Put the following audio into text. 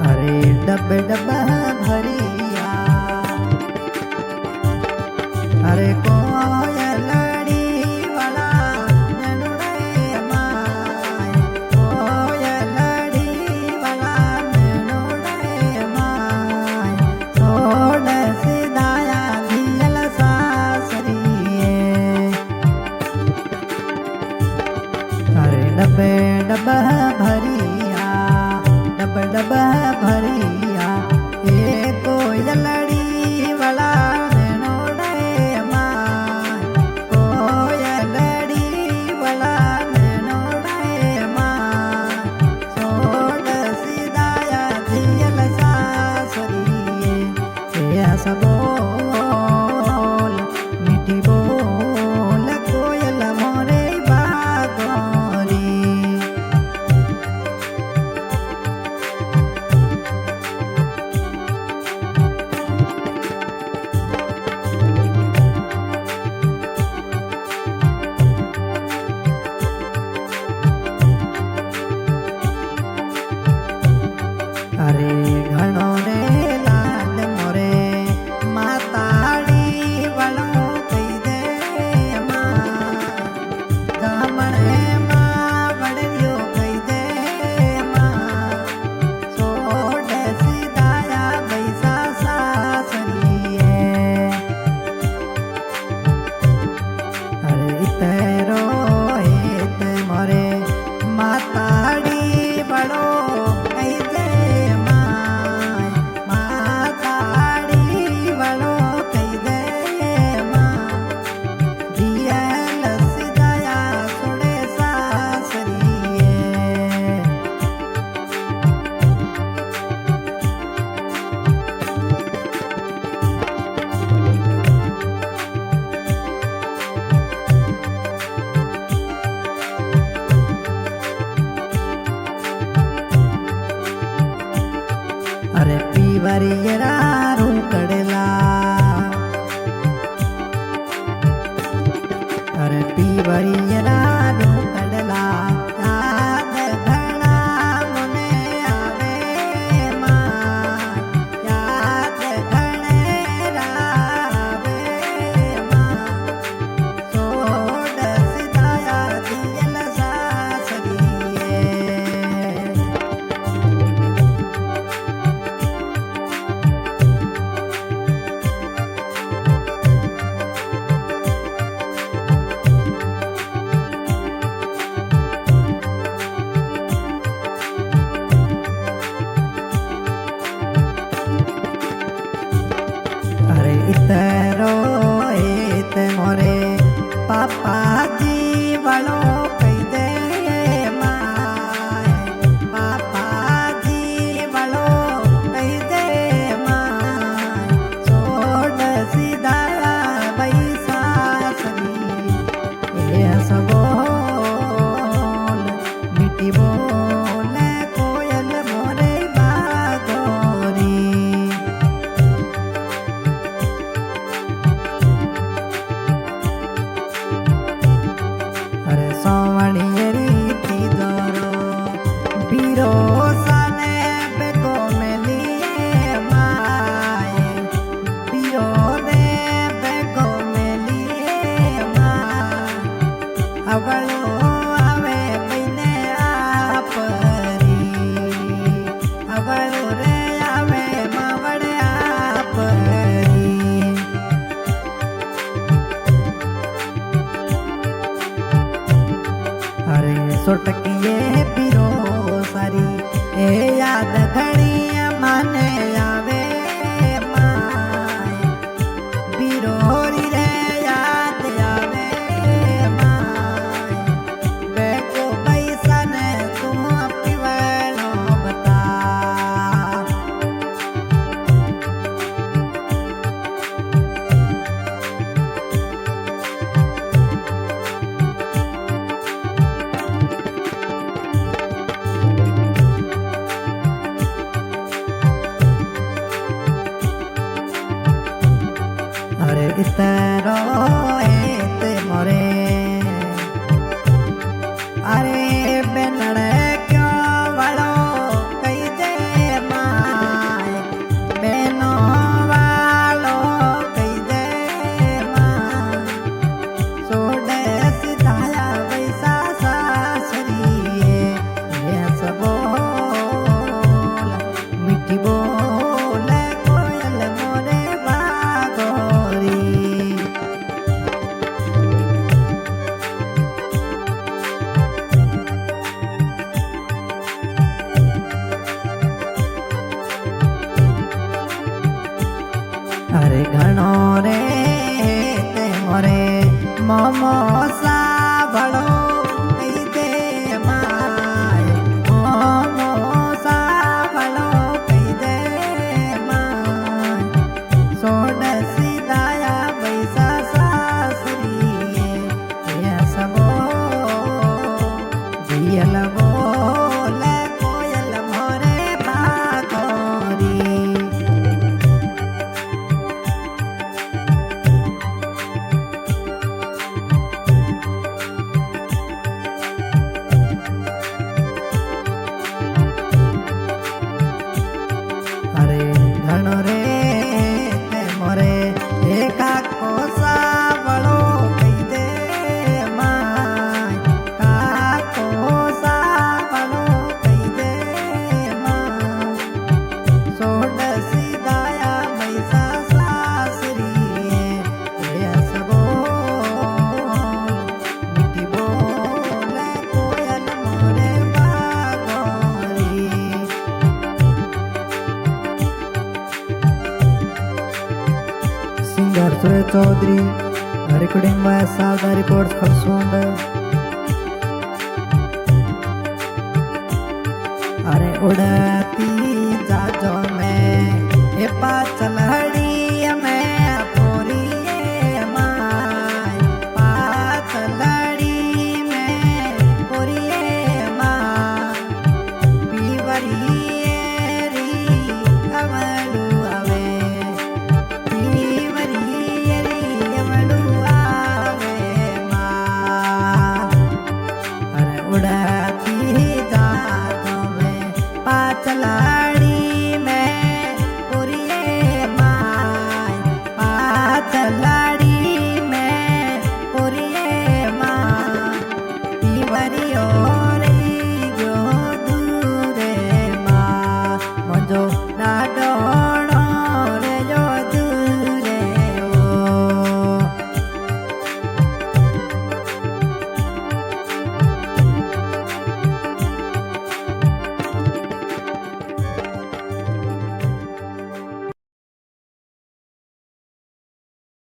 अरे dub dub भरिया अरे कोयलड़ी वाला ननुड़े माय कोयलड़ी वाला ननुड़े माय सोड सिदाया दियल सासरिए अरे डब डब भरिया डब डब भरिया ए कोयलड़ी वाला नैनोड़े माय कोयलड़ी वाला नैनोड़े माय सोड सिदाया दियल सासरिए ऐसा बोल मीठी बोल कोयल मोरे बागोरी अरे घणो रे लाल मोरे माताड़ी वालो कई दे मां गामणे मां वड़ियो कई दे मां सोड सिदाया बैसा सासरिए अरे इतरो हेत मोरे माताड़ी बड़ो कई दे अरे पीवरियरा रूकड़ला अरे पीवरियरा रूकड़ला याद घना मुने आवे मां याद घने रावे मां सोड सिदाया दियल सासरिए अरे इतरो एत मोरे पापा जी वालो कई दे माय पापा जी वालो कई दे माय सोड सिदाया बैसा सरी ए सबोल मीठी बोल कोयल मोरे बागोरी अरे सोवणियरी थी दोरो बीरो सने बेको मेलिए माय बीरो दे बेको मेलिए माय अवलो आवे बिने आपरी अवलो रे आवे मावड़े आपरी अरे सोटकिए पीरो सारी ए याद घड़ी माने आवे माय पीरोरी रे याद आवे माय बेको पैसा ने तुम पीवनो बता इतरो एत मोरे अरे बेनड़े क्यों वाला મોમો સાંભળો કહી દે માય મોમો સાંભળો કહી દે માય સોડ સીધાયા પૈસા સાસરીએ એ સબો દિયલ બોલે કોયલ મોરે ભાગોરી અરે ઘણો રે તે મોરે એકા કોસા વળો કહી દે માય કાકો સાવળો કહી દે માય સોડ સીધાયા પૈસા સાસરીએ એ સબો મીઠી બોલે કોયલ મોરે ભાગોરી singer Suresh Chaudhary recording by Sawda records खरसुंड अरे उड़ती जाजो में ए पाचल हड़ी